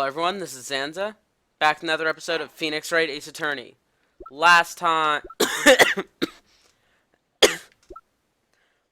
everyone, this is Zanza, back with another episode of Phoenix Wright Ace Attorney. Last time...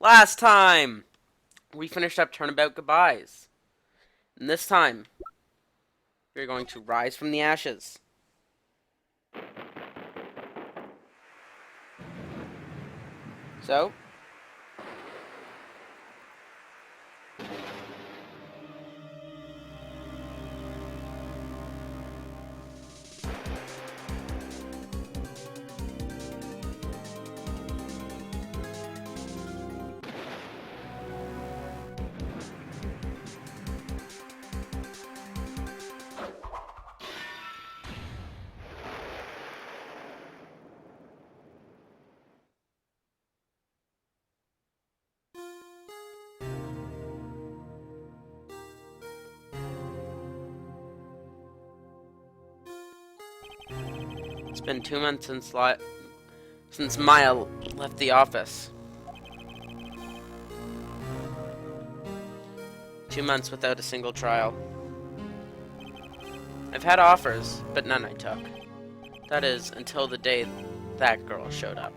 Last time, we finished up Turnabout Goodbyes. And this time, we're going to rise from the ashes. So... It's been 2 months since Maya left the office. 2 months without a single trial. I've had offers, but none I took. That is, until the day that girl showed up.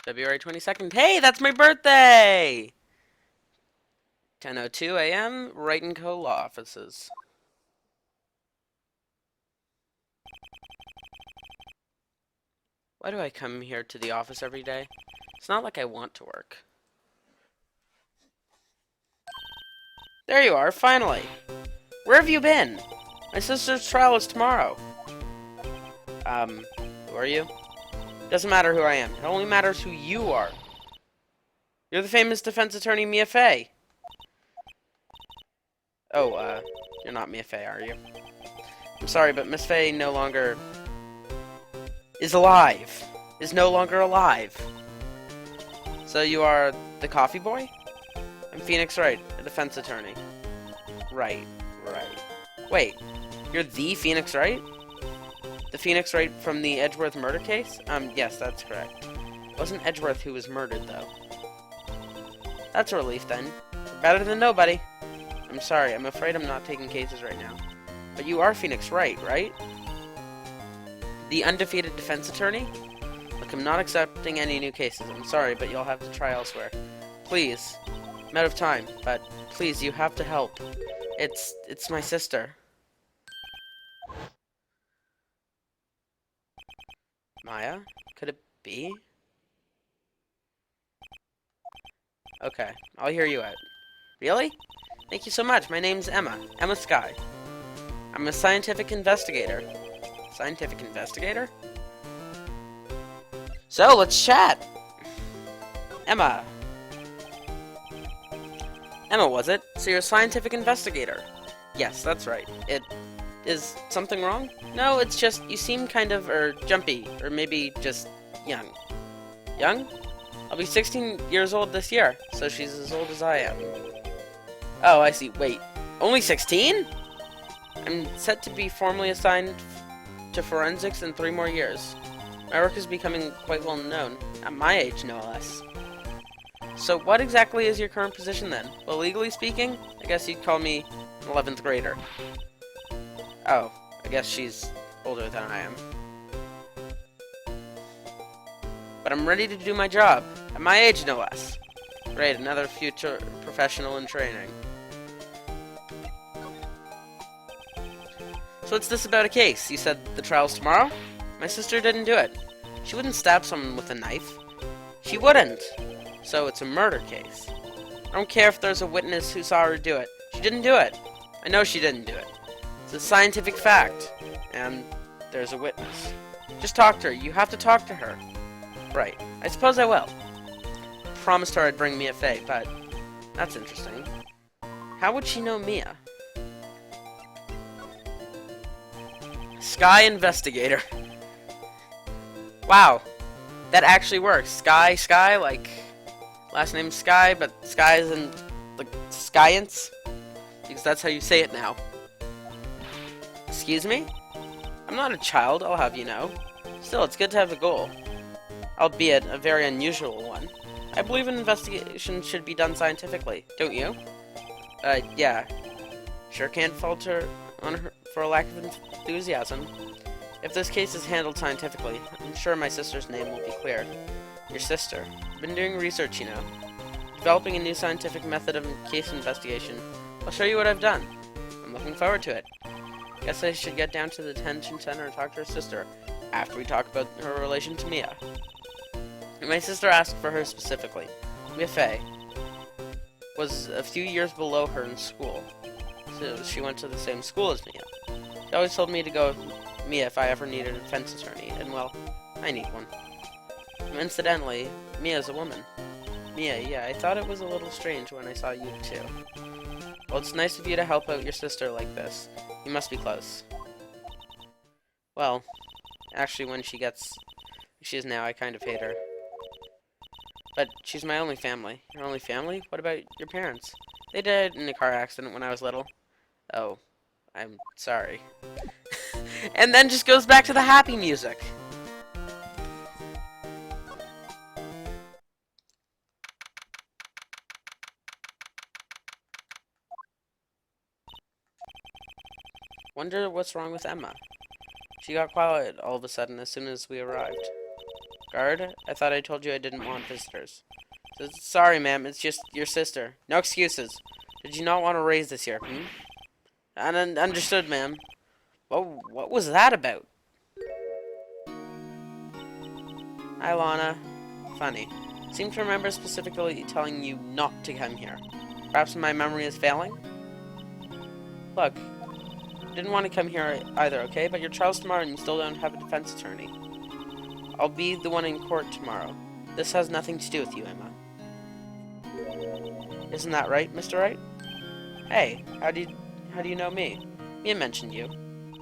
February 22nd. Hey, that's my birthday! 10:02 a.m. Wright & Co. Law Offices. Why do I come here to the office every day? It's not like I want to work. There you are, finally! Where have you been? My sister's trial is tomorrow. Who are you? Doesn't matter who I am. It only matters who you are. You're the famous defense attorney Mia Fey. Oh, you're not Mia Fey, are you? I'm sorry, but Miss Fey no longer... is alive. Is no longer alive. So you are the coffee boy? I'm Phoenix Wright, a defense attorney. Right. Wait, you're the Phoenix Wright? The Phoenix Wright from the Edgeworth murder case? Yes, that's correct. It wasn't Edgeworth who was murdered, though. That's a relief, then. You're better than nobody. I'm sorry, I'm afraid I'm not taking cases right now. But you are Phoenix Wright, right? The undefeated defense attorney? Look, I'm not accepting any new cases. I'm sorry, but you'll have to try elsewhere. Please. I'm out of time, but please, you have to help. It's my sister. Maya? Could it be? Okay, I'll hear you out. Really? Thank you so much. My name's Ema Skye. I'm a scientific investigator. Scientific investigator? So, let's chat! Emma, was it? So you're a scientific investigator? Yes, that's right. Is something wrong? No, it's just, you seem kind of, jumpy, or maybe just young. Young? I'll be 16 years old this year, so she's as old as I am. Oh, I see. Wait, only 16? I'm set to be formally assigned to forensics in 3 more years. My work is becoming quite well known, at my age no less. So what exactly is your current position then? Well, legally speaking, I guess you'd call me an 11th grader. Oh, I guess she's older than I am. But I'm ready to do my job, at my age no less. Great, another future professional in training. So what's this about a case? You said the trial's tomorrow? My sister didn't do it. She wouldn't stab someone with a knife. She wouldn't. So it's a murder case. I don't care if there's a witness who saw her do it. She didn't do it. I know she didn't do it. It's a scientific fact. And there's a witness. Just talk to her. You have to talk to her. Right. I suppose I will. Promised her I'd bring Mia Fey, but that's interesting. How would she know Mia? Skye Investigator. Wow. That actually works. Skye, like, last name Skye, but Skye isn't, like, Science? Because that's how you say it now. Excuse me? I'm not a child, I'll have you know. Still, it's good to have a goal. Albeit a very unusual one. I believe an investigation should be done scientifically, don't you? Yeah. Sure can't fault her on her for a lack of enthusiasm. If this case is handled scientifically, I'm sure my sister's name will be cleared. Your sister. I've been doing research, you know. Developing a new scientific method of case investigation. I'll show you what I've done. I'm looking forward to it. Guess I should get down to the detention center and talk to her sister after we talk about her relation to Mia. My sister asked for her specifically. Mia Fey was a few years below her in school, so she went to the same school as Mia. She always told me to go with Mia if I ever needed a defense attorney, and well, I need one. And incidentally, Mia's a woman. Mia, yeah, I thought it was a little strange when I saw you too. Well, it's nice of you to help out your sister like this. You must be close. Well, actually when she is now, I kind of hate her. But she's my only family. Your only family? What about your parents? They died in a car accident when I was little. Oh, I'm sorry. And then just goes back to the happy music. Wonder what's wrong with Emma. She got quiet all of a sudden as soon as we arrived. Guard, I thought I told you I didn't want visitors. Sorry, ma'am, it's just your sister. No excuses. Did you not want to raise this here, Understood, ma'am. What was that about? Hi, Lana. Funny. Seem to remember specifically telling you not to come here. Perhaps my memory is failing? Look, didn't want to come here either, okay? But your trial's tomorrow and you still don't have a defense attorney. I'll be the one in court tomorrow. This has nothing to do with you, Emma. Isn't that right, Mr. Wright? Hey, how do you know me? Mia mentioned you.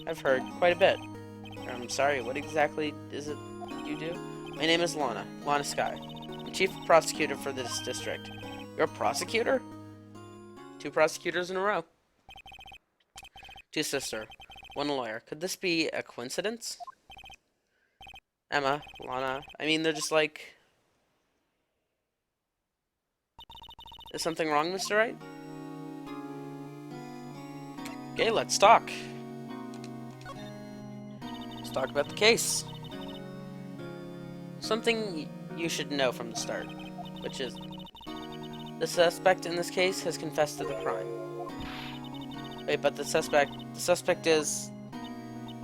I've heard quite a bit. I'm sorry, what exactly is it you do? My name is Ema Skye. I'm chief prosecutor for this district. You're a prosecutor? 2 prosecutors in a row. 2 sister, 1 lawyer. Could this be a coincidence? Emma, Lana, I mean, they're just like... Is something wrong, Mr. Wright? Okay, let's talk. Let's talk about the case. Something you should know from the start, which is the suspect in this case has confessed to the crime. Wait, but the suspect is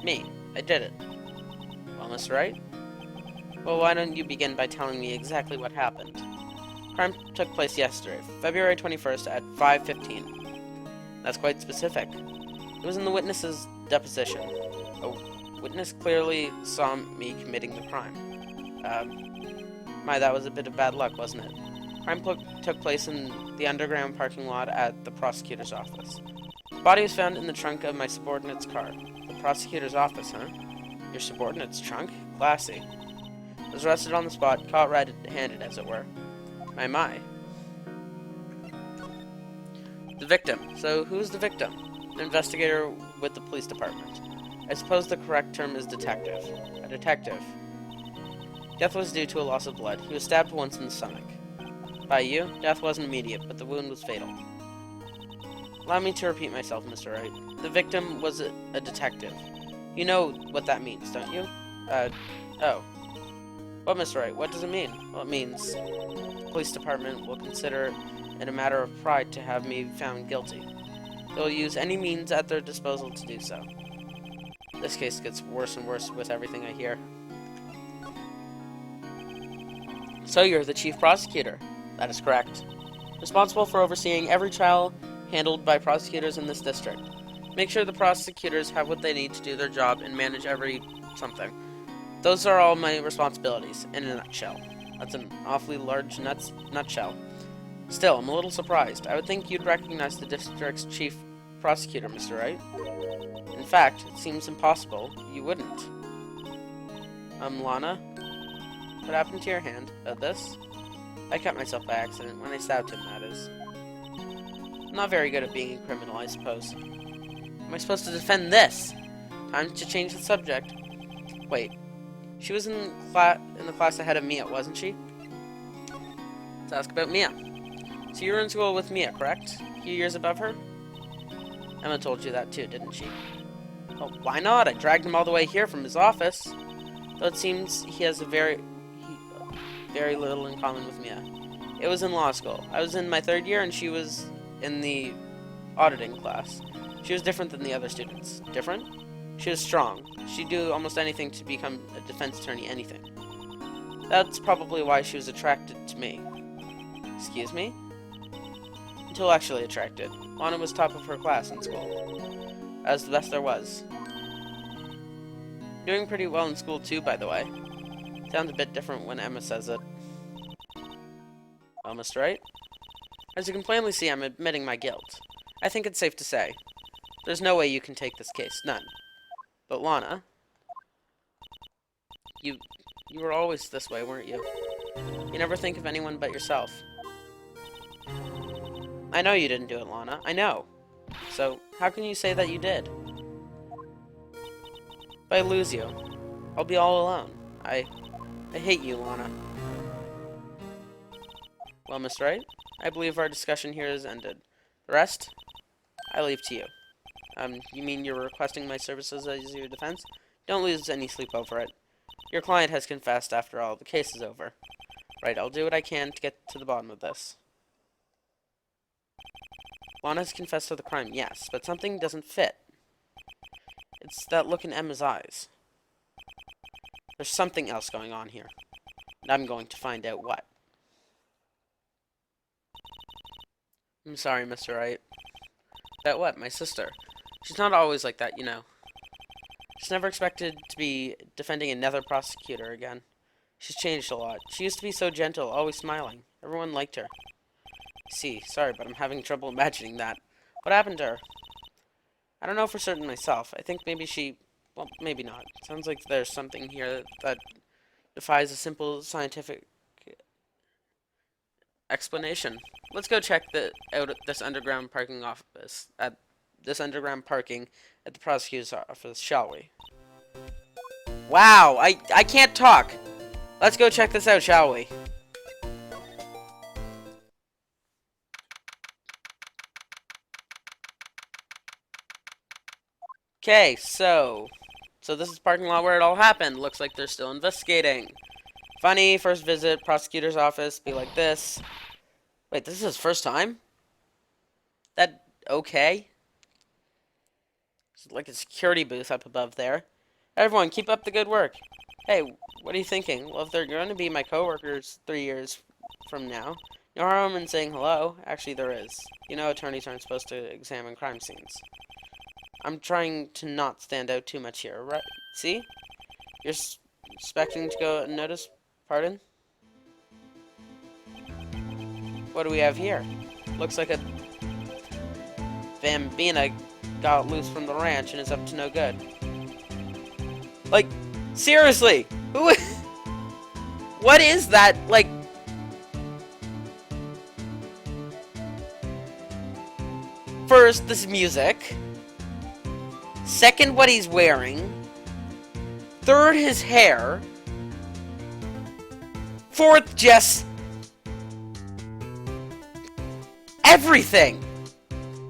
me. I did it. Well, Mr. Wright? Well, why don't you begin by telling me exactly what happened? Crime took place yesterday, February 21st at 5:15. That's quite specific. It was in the witness's deposition. A witness clearly saw me committing the crime. That was a bit of bad luck, wasn't it? Crime took place in the underground parking lot at the prosecutor's office. The body was found in the trunk of my subordinate's car. The prosecutor's office, huh? Your subordinate's trunk? Classy. I was arrested on the spot, caught red-handed, as it were. My. The victim. So, who's the victim? An investigator with the police department. I suppose the correct term is detective. A detective. Death was due to a loss of blood. He was stabbed once in the stomach. By you, death wasn't immediate, but the wound was fatal. Allow me to repeat myself, Mr. Wright. The victim was a detective. You know what that means, don't you? Oh. Well, Mr. Wright, what does it mean? Well, it means the police department will consider it a matter of pride to have me found guilty. They'll use any means at their disposal to do so. This case gets worse and worse with everything I hear. So you're the chief prosecutor. That is correct. Responsible for overseeing every trial handled by prosecutors in this district. Make sure the prosecutors have what they need to do their job and manage every something. Those are all my responsibilities, in a nutshell. That's an awfully large nutshell. Still, I'm a little surprised. I would think you'd recognize the district's chief prosecutor, Mr. Wright. In fact, it seems impossible you wouldn't. Lana? What happened to your hand? This? I cut myself by accident, when I stabbed him, that is. I'm not very good at being a criminal, I suppose. Am I supposed to defend this? Time to change the subject. Wait. She was in the class ahead of Mia, wasn't she? Let's ask about Mia. So you were in school with Mia, correct? A few years above her? Emma told you that too, didn't she? Well, why not? I dragged him all the way here from his office. Though it seems he has very little in common with Mia. It was in law school. I was in my 3rd year and she was in the auditing class. She was different than the other students. Different? She was strong. She'd do almost anything to become a defense attorney, anything. That's probably why she was attracted to me. Excuse me? Intellectually attracted. Lana was top of her class in school. I was the best there was. Doing pretty well in school too, by the way. Sounds a bit different when Emma says it. Well, Mr. Wright? As you can plainly see, I'm admitting my guilt. I think it's safe to say. There's no way you can take this case. None. But Lana... You were always this way, weren't you? You never think of anyone but yourself. I know you didn't do it, Lana. I know. So, how can you say that you did? If I lose you, I'll be all alone. I hate you, Lana. Well, Miss Wright, I believe our discussion here is ended. The rest, I leave to you. You mean you're requesting my services as your defense? Don't lose any sleep over it. Your client has confessed after all. The case is over. Right, I'll do what I can to get to the bottom of this. Lana has confessed to the crime, yes, but something doesn't fit. It's that look in Emma's eyes. There's something else going on here. And I'm going to find out what. I'm sorry, Mr. Wright. That what? My sister. She's not always like that, you know. She's never expected to be defending another prosecutor again. She's changed a lot. She used to be so gentle, always smiling. Everyone liked her. See, sorry, but I'm having trouble imagining that. What happened to her? I don't know for certain myself. I think maybe she... Well, maybe not. Sounds like there's something here that defies a simple scientific explanation. Let's go check out this underground parking office at the prosecutor's office, shall we? Wow, I can't talk. Let's go check this out, shall we? Okay, so this is parking lot where it all happened. Looks like they're still investigating. Funny, first visit, prosecutor's office, be like this. Wait, this is his first time? That okay? It's like a security booth up above there. Everyone, keep up the good work. Hey, what are you thinking? Well, if they're going to be my coworkers 3 years from now, no harm in saying hello. Actually, there is. You know, attorneys aren't supposed to examine crime scenes. I'm trying to not stand out too much here, right? See? You're expecting to go unnoticed? Pardon? What do we have here? Looks like a Bambina got loose from the ranch and is up to no good. Like, seriously! Who? What is that? Like... First, this music. Second, what he's wearing. Third, his hair. Fourth, just... everything!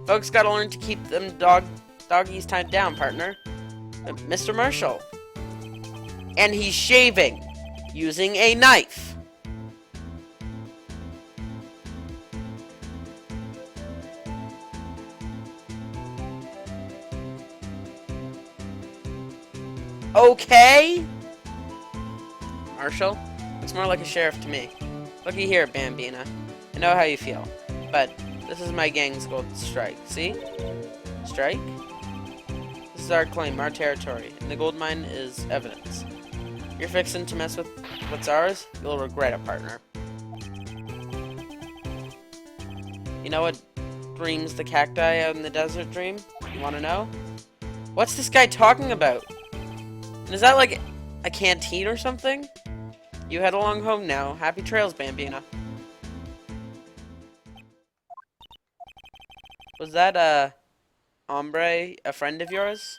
Folks gotta learn to keep them doggies tied down, partner. Mr. Marshall. And he's shaving. Using a knife. Okay? Marshall? Looks more like a sheriff to me. Looky here, Bambina. I know how you feel. But this is my gang's gold strike. See? Strike? This is our claim, our territory. And the gold mine is evidence. You're fixing to mess with what's ours? You'll regret it, partner. You know what dreams the cacti out in the desert dream? You wanna know? What's this guy talking about? And is that like a canteen or something? You head along home now. Happy trails, Bambina. Was that, hombre a friend of yours?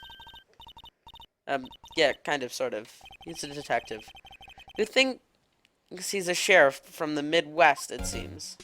Yeah, kind of, sort of. He's a detective. You think he's a sheriff from the Midwest, it seems.